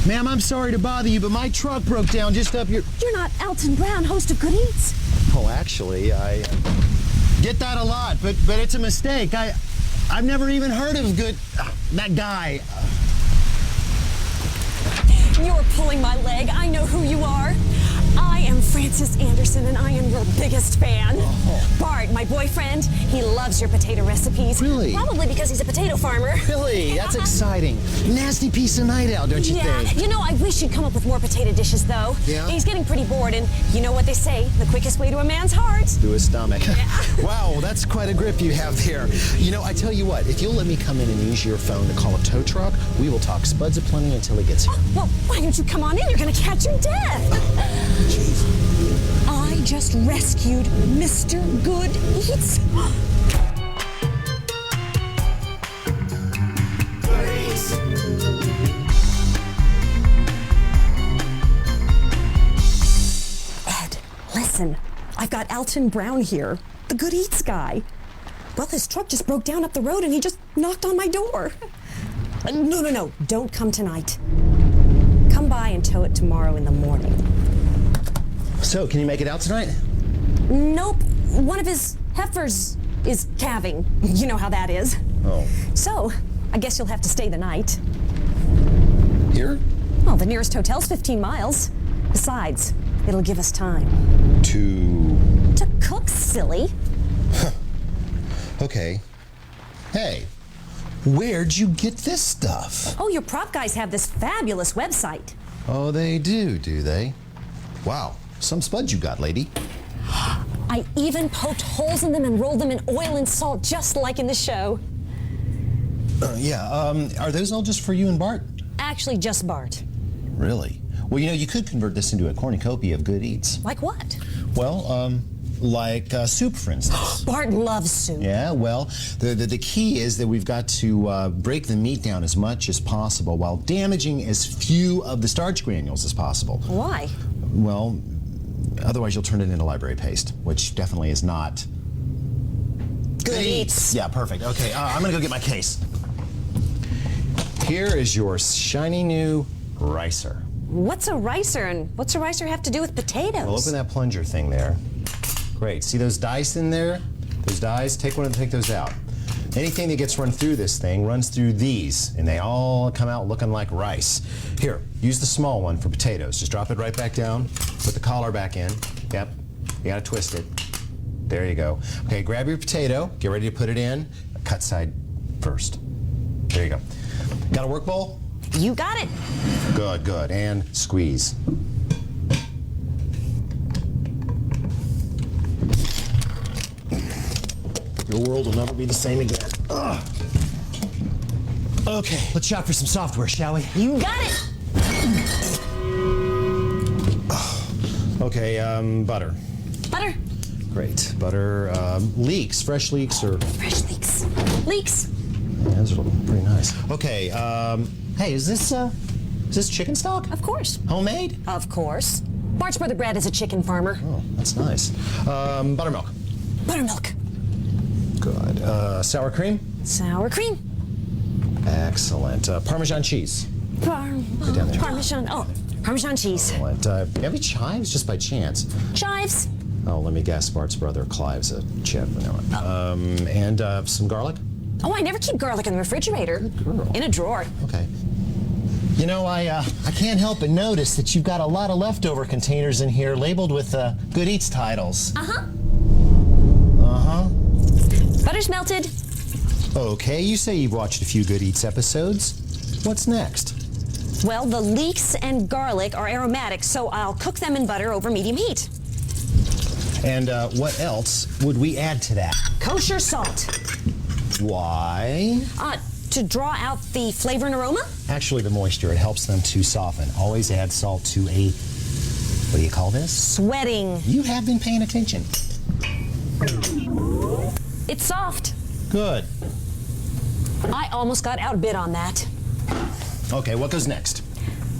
Ma'am, I'm sorry to bother you, but my truck broke down just up here. You're not Alton Brown, host of Good Eats. Oh, actually, I get that a lot, but it's a mistake. I've never even heard of that guy. You're pulling my leg. I know who you are. I am Francis Anderson, and I am your biggest fan. Oh. Bart, my boyfriend, he loves your potato recipes. Really? Probably because he's a potato farmer. Really? That's exciting. Nasty piece of night out, don't you think? You know, I wish you'd come up with more potato dishes, though. Yeah? He's getting pretty bored, and you know what they say, the quickest way to a man's heart. To his stomach. Yeah. Wow, that's quite a grip you have there. You know, I tell you what, if you'll let me come in and use your phone to call a tow truck, we will talk Spuds aplenty until he gets here. Well, why don't you come on in? You're gonna catch your death. I just rescued Mr. Good Eats. Ed, listen. I've got Alton Brown here, the Good Eats guy. Well, his truck just broke down up the road and he just knocked on my door. No. Don't come tonight. Come by and tow it tomorrow in the morning. So, can you make it out tonight? Nope. One of his heifers is calving. You know how that is. Oh. So, I guess you'll have to stay the night. Here? Well, the nearest hotel's 15 miles. Besides, it'll give us time. To cook, silly. Okay. Hey, where'd you get this stuff? Oh, your prop guys have this fabulous website. Oh, they do they? Wow, some spuds you got, lady. I even poked holes in them and rolled them in oil and salt, just like in the show. Are those all just for you and Bart? Actually, just Bart. Really? Well, you know, you could convert this into a cornucopia of Good Eats. Like what? Well, like soup, for instance. Bart loves soup. Yeah, well, the key is that we've got to break the meat down as much as possible while damaging as few of the starch granules as possible. Why? Well, otherwise you'll turn it into library paste, which definitely is not... Good Eats. Yeah, perfect. Okay, I'm gonna go get my case. Here is your shiny new ricer. What's a ricer, and what's a ricer have to do with potatoes? Well, open that plunger thing there. Great. See those dice in there? Those dice? Take one and take those out. Anything that gets run through this thing runs through these, and they all come out looking like rice. Here, use the small one for potatoes. Just drop it right back down. Put the collar back in. Yep. You gotta twist it. There you go. Okay, grab your potato. Get ready to put it in. Cut side first. There you go. Got a work bowl? You got it. Good. And squeeze. Your world will never be the same again. Ugh. Okay, let's shop for some software, shall we? You got it. Okay, butter. Butter. Great. Butter, leeks, fresh leeks or... Fresh leeks. Leeks. Yeah, those are looking pretty nice. Okay, hey, is this chicken stock? Of course. Homemade? Of course. Bart's brother Brad is a chicken farmer. Oh, that's nice. Buttermilk. Buttermilk. Good. Sour cream? Sour cream. Excellent. Parmesan cheese. Down there. Parmesan. Oh, Parmesan cheese. Excellent. Do you have any chives, just by chance? Chives. Oh, let me guess. Bart's brother Clive's a chef. And some garlic? Oh, I never keep garlic in the refrigerator. Good girl. In a drawer. Okay. You know, I can't help but notice that you've got a lot of leftover containers in here labeled with Good Eats titles. Uh-huh. Uh-huh. Butter's melted. Okay, you say you've watched a few Good Eats episodes. What's next? Well, the leeks and garlic are aromatic, so I'll cook them in butter over medium heat. And what else would we add to that? Kosher salt. Why? To draw out the flavor and aroma? Actually, the moisture, it helps them to soften. Always add salt to a, what do you call this? Sweating. You have been paying attention. It's soft. Good. I almost got outbid on that. Okay, what goes next?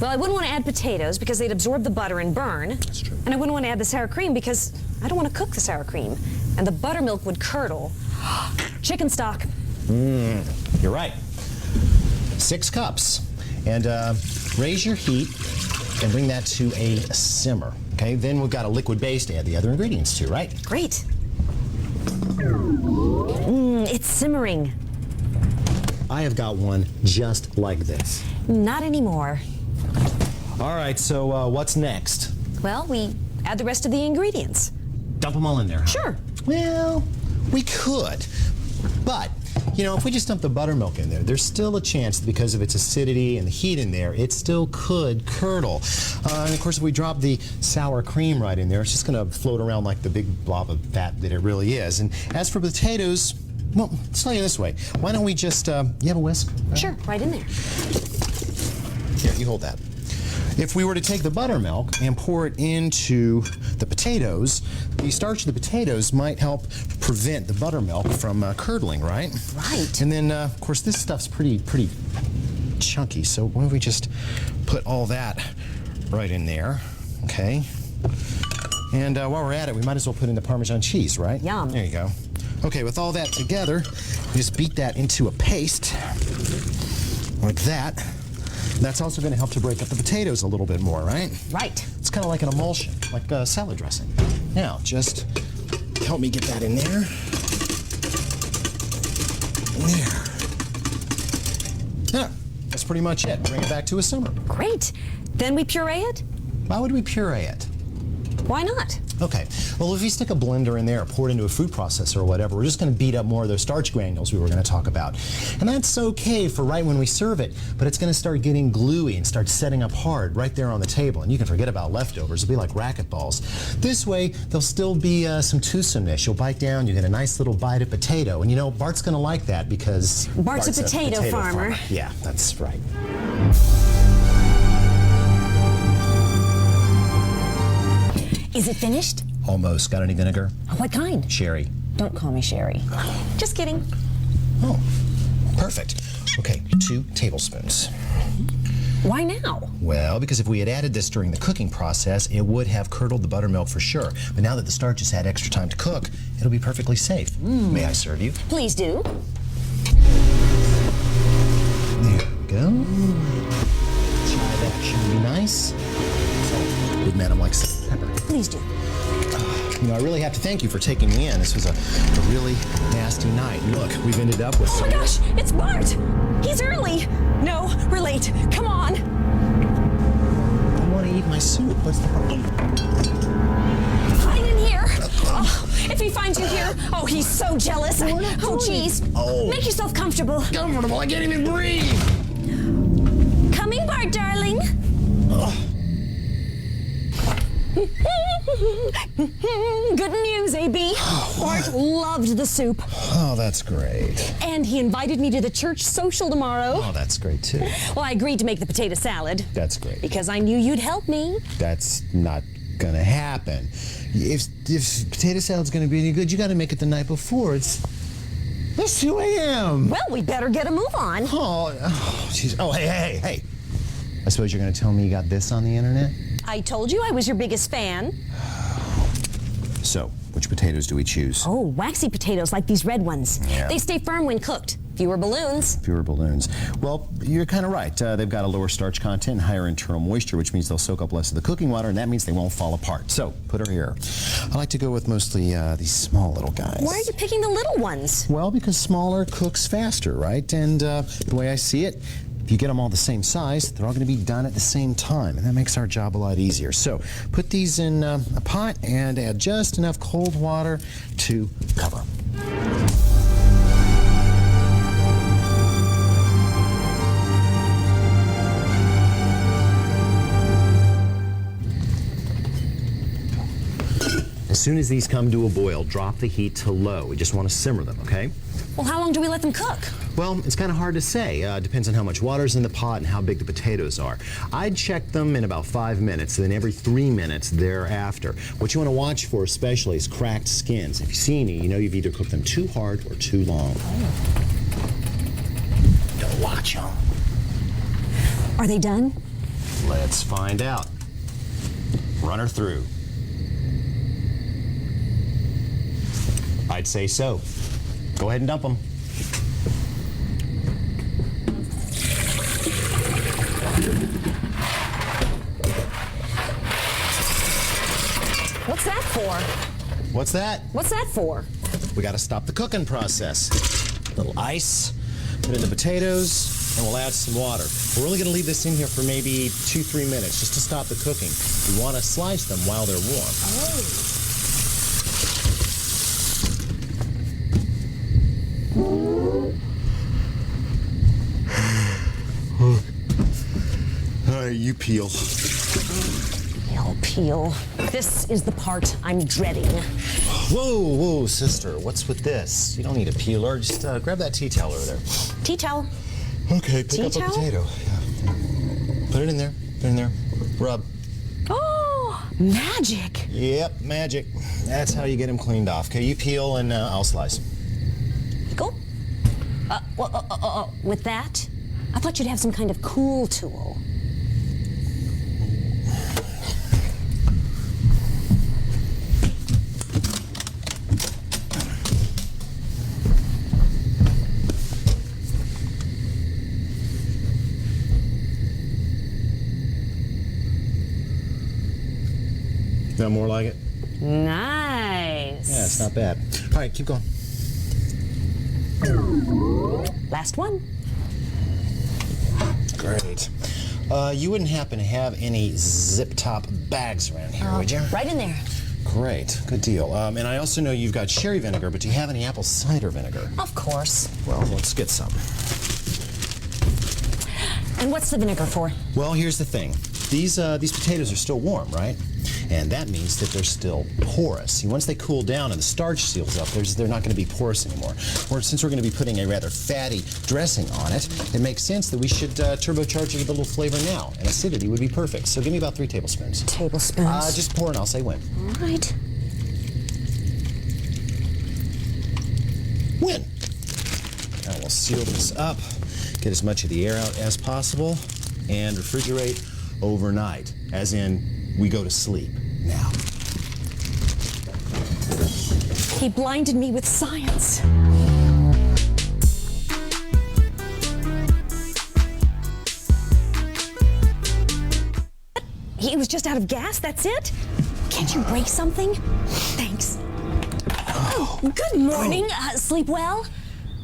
Well, I wouldn't want to add potatoes because they'd absorb the butter and burn. That's true. And I wouldn't want to add the sour cream because I don't want to cook the sour cream. And the buttermilk would curdle. Chicken stock. You're right. 6 cups. And raise your heat and bring that to a simmer. Okay, then we've got a liquid base to add the other ingredients to, right? Great. It's simmering. I have got one just like this. Not anymore. All right, so what's next? Well, we add the rest of the ingredients. Dump them all in there, huh? Sure. Well, we could, but you know, if we just dump the buttermilk in there, there's still a chance that because of its acidity and the heat in there, it still could curdle. And of course, if we drop the sour cream right in there, it's just going to float around like the big blob of fat that it really is. And as for potatoes, well, let's tell you this way. Why don't we just, you have a whisk? Sure, right in there. Here, you hold that. If we were to take the buttermilk and pour it into the potatoes, the starch of the potatoes might help prevent the buttermilk from curdling, right? Right. And then, of course, this stuff's pretty chunky, so why don't we just put all that right in there, okay? And while we're at it, we might as well put in the Parmesan cheese, right? Yum. There you go. Okay, with all that together, we just beat that into a paste, like that. That's also going to help to break up the potatoes a little bit more, right? Right. It's kind of like an emulsion, like salad dressing. Now, just help me get that in there. There. Yeah, that's pretty much it. Bring it back to a simmer. Great. Then we puree it? Why would we puree it? Why not? Okay, well, if you stick a blender in there or pour it into a food processor or whatever, we're just going to beat up more of those starch granules we were going to talk about. And that's okay for right when we serve it, but it's going to start getting gluey and start setting up hard right there on the table. And you can forget about leftovers. It'll be like racquetballs. This way, there'll still be some toothsomeness. You'll bite down, you get a nice little bite of potato. And you know, Bart's going to like that because Bart's a potato farmer. Yeah, that's right. Is it finished? Almost. Got any vinegar? What kind? Sherry. Don't call me Sherry. Just kidding. Oh, perfect. Okay, 2 tablespoons. Why now? Well, because if we had added this during the cooking process, it would have curdled the buttermilk for sure. But now that the starch has had extra time to cook, it'll be perfectly safe. May I serve you? Please do. There we go. Chive action would be nice. Good madam likes pepper. Please do. You know, I really have to thank you for taking me in. This was a really nasty night. Look, we've ended up with Oh my gosh, it's Bart! He's early! No, we're late. Come on! I want to eat my soup. What's the problem? Hide in here! Oh, if he finds you here, oh, he's so jealous. Oh, jeez. Oh. Make yourself comfortable. Comfortable? I can't even breathe. Coming, Bart, darling. Good news, AB. Bart loved the soup. Oh, that's great. And he invited me to the church social tomorrow. Oh, that's great, too. Well, I agreed to make the potato salad. That's great. Because I knew you'd help me. That's not gonna happen. If potato salad's gonna be any good, you gotta make it the night before. It's 2 a.m. Well, we better get a move on. Oh, jeez. Oh, hey. I suppose you're gonna tell me you got this on the internet? I told you I was your biggest fan. So, which potatoes do we choose? Oh, waxy potatoes like these red ones. Yeah. They stay firm when cooked. Fewer balloons. Fewer balloons. Well, you're kind of right. They've got a lower starch content and higher internal moisture, which means they'll soak up less of the cooking water, and that means they won't fall apart. So, put her here. I like to go with mostly these small little guys. Why are you picking the little ones? Well, because smaller cooks faster, right? And the way I see it, if you get them all the same size, they're all going to be done at the same time, and that makes our job a lot easier. So, put these in a pot and add just enough cold water to cover them. As soon as these come to a boil, drop the heat to low. We just want to simmer them, okay? Well, how long do we let them cook? Well, it's kind of hard to say. Depends on how much water's in the pot and how big the potatoes are. I'd check them in about 5 minutes, then every 3 minutes thereafter. What you want to watch for especially is cracked skins. If you see any, you know you've either cooked them too hard or too long. Don't watch them. Are they done? Let's find out. Run her through. I'd say so. Go ahead and dump them. for? What's that? What's that for? We got to stop the cooking process. A little ice, put in the potatoes, and we'll add some water. We're only going to leave this in here for maybe 2-3 minutes just to stop the cooking. We want to slice them while they're warm. All right, you peel. Peel. This is the part I'm dreading. Whoa, sister, what's with this? You don't need a peeler. Just grab that tea towel over there. Tea towel. Okay, pick up a potato. Yeah. Put it in there. Put it in there. Rub. Oh, magic. Yep, magic. That's how you get them cleaned off. Okay, you peel and I'll slice. Go. With that, I thought you'd have some kind of cool tool. Got more like it? Nice. Yeah, it's not bad. All right, keep going. Last one. Great. You wouldn't happen to have any zip-top bags around here, would you? Right in there. Great, good deal. And I also know you've got sherry vinegar, but do you have any apple cider vinegar? Of course. Well, let's get some. And what's the vinegar for? Well, here's the thing. These potatoes are still warm, right? And that means that they're still porous. See, once they cool down and the starch seals up, they're not going to be porous anymore. Or since we're going to be putting a rather fatty dressing on it, it makes sense that we should turbocharge it with a little flavor now. And acidity would be perfect. So give me about 3 tablespoons. Tablespoons? Just pour and I'll say when. All right. When? Now we'll seal this up, get as much of the air out as possible, and refrigerate overnight, as in we go to sleep now. He blinded me with science. He was just out of gas, that's it? Can't you break something? Thanks. Oh, good morning. Sleep well?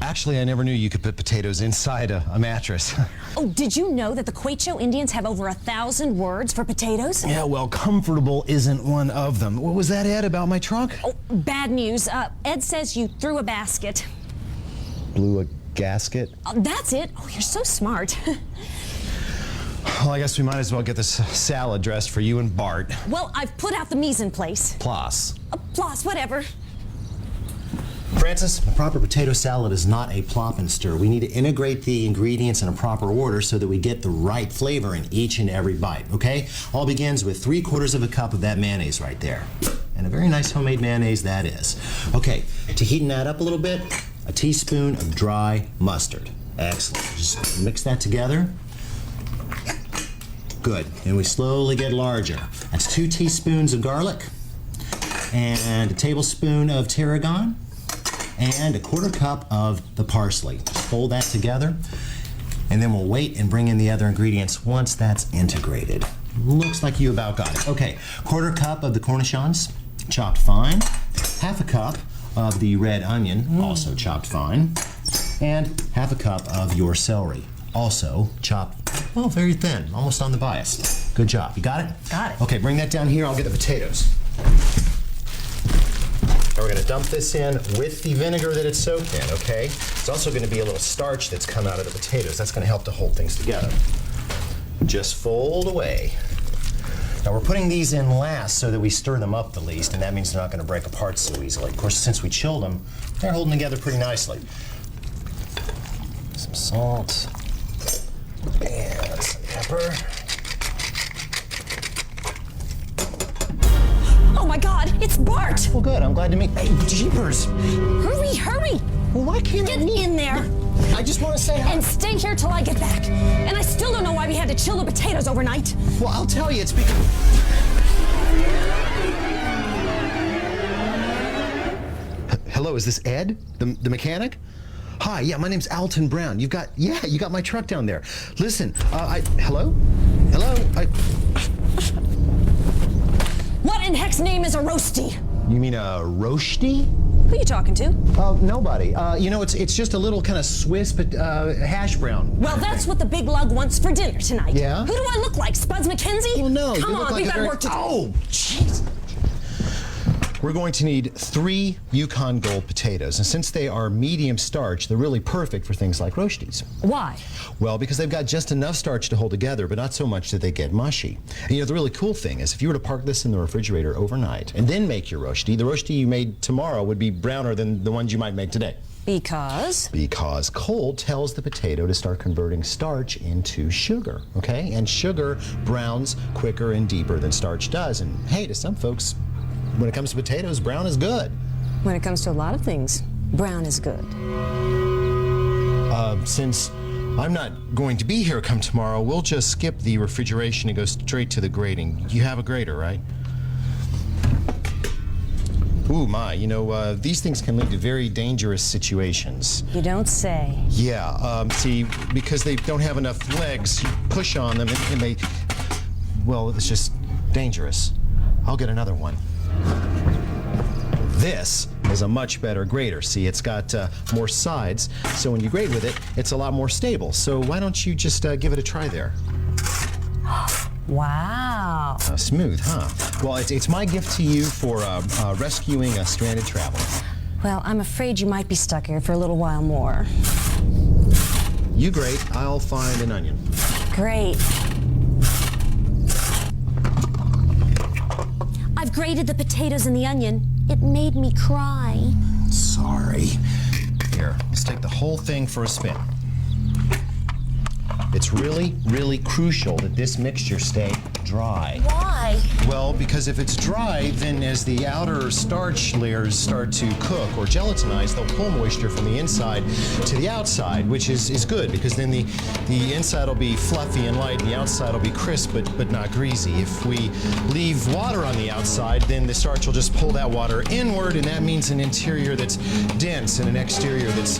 Actually, I never knew you could put potatoes inside a mattress. Oh, did you know that the Quechua Indians have over 1,000 words for potatoes? Yeah, well, comfortable isn't one of them. What was that, Ed, about my trunk? Oh, bad news. Ed says you threw a basket. Blew a gasket? That's it. Oh, you're so smart. Well, I guess we might as well get this salad dressed for you and Bart. Well, I've put out the mise en place. Plus. Plus, whatever. Francis, a proper potato salad is not a plop and stir. We need to integrate the ingredients in a proper order so that we get the right flavor in each and every bite, okay? All begins with 3/4 of a cup of that mayonnaise right there. And a very nice homemade mayonnaise that is. Okay, to heaten that up a little bit, a teaspoon of dry mustard. Excellent. Just mix that together. Good. And we slowly get larger. That's 2 teaspoons of garlic and a tablespoon of tarragon and a 1/4 cup of the parsley. Just fold that together, and then we'll wait and bring in the other ingredients once that's integrated. Looks like you about got it. Okay, 1/4 cup of the cornichons, chopped fine, 1/2 cup of the red onion, also chopped fine, and 1/2 cup of your celery, also chopped, well, very thin, almost on the bias. Good job. You got it? Got it. Okay, bring that down here. I'll get the potatoes. And we're going to dump this in with the vinegar that it's soaked in, okay? There's also going to be a little starch that's come out of the potatoes. That's going to help to hold things together. Just fold away. Now we're putting these in last so that we stir them up the least, and that means they're not going to break apart so easily. Of course, since we chilled them, they're holding together pretty nicely. Some salt and some pepper. Oh my God, it's Bart! Well, good. I'm glad to meet. Hey, jeepers! Hurry, hurry! Well, why can't Get in there! I just want to say hi. And stay here till I get back. And I still don't know why we had to chill the potatoes overnight. Well, I'll tell you. It's because. Hello, is this Ed, the mechanic? Hi, yeah, my name's Alton Brown. You got my truck down there. Listen, hello? Hello? What in heck's name is a roasty? You mean a roasty? Who you talking to? Nobody. You know, it's just a little kind of Swiss, but hash brown. Well, that's what the big lug wants for dinner tonight. Yeah? Who do I look like, Spuds McKenzie? Well, no. Come you look on, like we got work to do. Oh, jeez. We're going to need 3 Yukon Gold potatoes, and since they are medium starch, they're really perfect for things like roasties. Why? Well, because they've got just enough starch to hold together, but not so much that they get mushy. And you know, the really cool thing is if you were to park this in the refrigerator overnight and then make your roastie, the roastie you made tomorrow would be browner than the ones you might make today. Because? Because cold tells the potato to start converting starch into sugar, okay? And sugar browns quicker and deeper than starch does. And hey, to some folks, when it comes to potatoes, brown is good. When it comes to a lot of things, brown is good. Since I'm not going to be here come tomorrow, we'll just skip the refrigeration and go straight to the grating. You have a grater, right? Ooh, my, you know, these things can lead to very dangerous situations. You don't say. Yeah, see, because they don't have enough legs, you push on them and they, well, it's just dangerous. I'll get another one. This is a much better grater. See, it's got more sides, so when you grate with it, it's a lot more stable. So why don't you just give it a try there? Wow. Smooth, huh? Well, it's my gift to you for rescuing a stranded traveler. Well, I'm afraid you might be stuck here for a little while more. You grate, I'll find an onion. Great. I've grated the potatoes and the onion. It made me cry. Sorry. Here, let's take the whole thing for a spin. It's really, really crucial that this mixture stay dry. Why? Well, because if it's dry, then as the outer starch layers start to cook or gelatinize, they'll pull moisture from the inside to the outside, which is good because then the inside will be fluffy and light and the outside will be crisp but not greasy. If we leave water on the outside, then the starch will just pull that water inward, and that means an interior that's dense and an exterior that's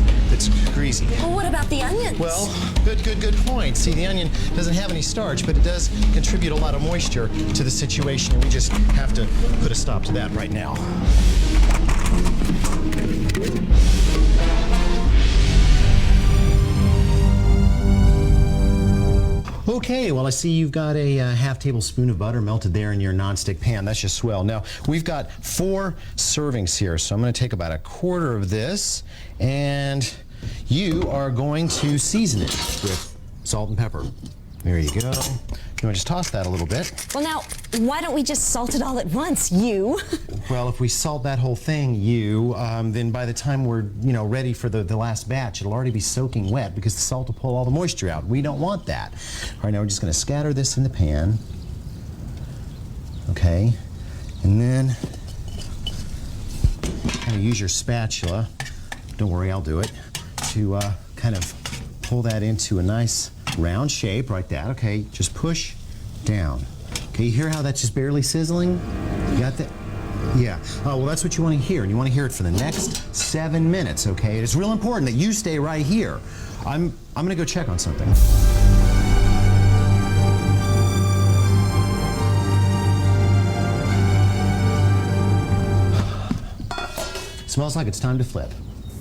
greasy. Well, what about the onions? Well, good point. See, the onion doesn't have any starch, but it does contribute a lot of moisture to the situation, and we just have to put a stop to that right now. Okay, well, I see you've got a half tablespoon of butter melted there in your nonstick pan. That's just swell. Now, we've got 4 servings here, so I'm going to take about a quarter of this, and you are going to season it with salt and pepper. There you go. You want to just toss that a little bit? Well, now, why don't we just salt it all at once, you? Well, if we salt that whole thing, then by the time we're, ready for the last batch, it'll already be soaking wet because the salt will pull all the moisture out. We don't want that. All right, now we're just going to scatter this in the pan. Okay, and then kind of use your spatula. Don't worry, I'll do it. To kind of pull that into a nice round shape like that. Okay, just push down. Okay, you hear how that's just barely sizzling? You got that? Yeah. Oh, well, that's what you want to hear, and you want to hear it for the next 7 minutes. Okay, it's real important that you stay right here. I'm going to go check on something. Smells like it's time to flip.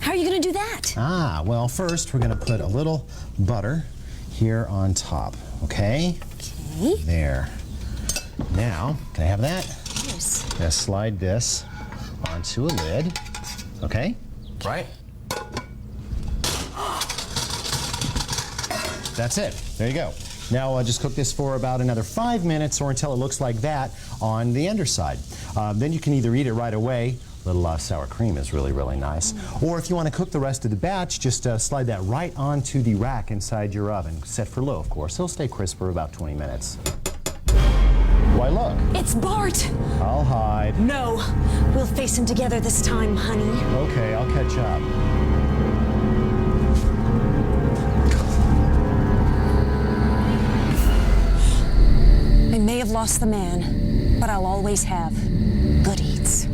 How are you going to do that? Well, first we're going to put a little butter here on top, okay? Okay. There. Now, can I have that? Yes. Gonna slide this onto a lid, okay? Right? That's it. There you go. Now just cook this for about another 5 minutes or until it looks like that on the underside. Then you can either eat it right away. A little sour cream is really, really nice. Or if you want to cook the rest of the batch, just slide that right onto the rack inside your oven. Set for low, of course. It'll stay crisp for about 20 minutes. Why, look. It's Bart. I'll hide. No. We'll face him together this time, honey. Okay, I'll catch up. I may have lost the man, but I'll always have good eats.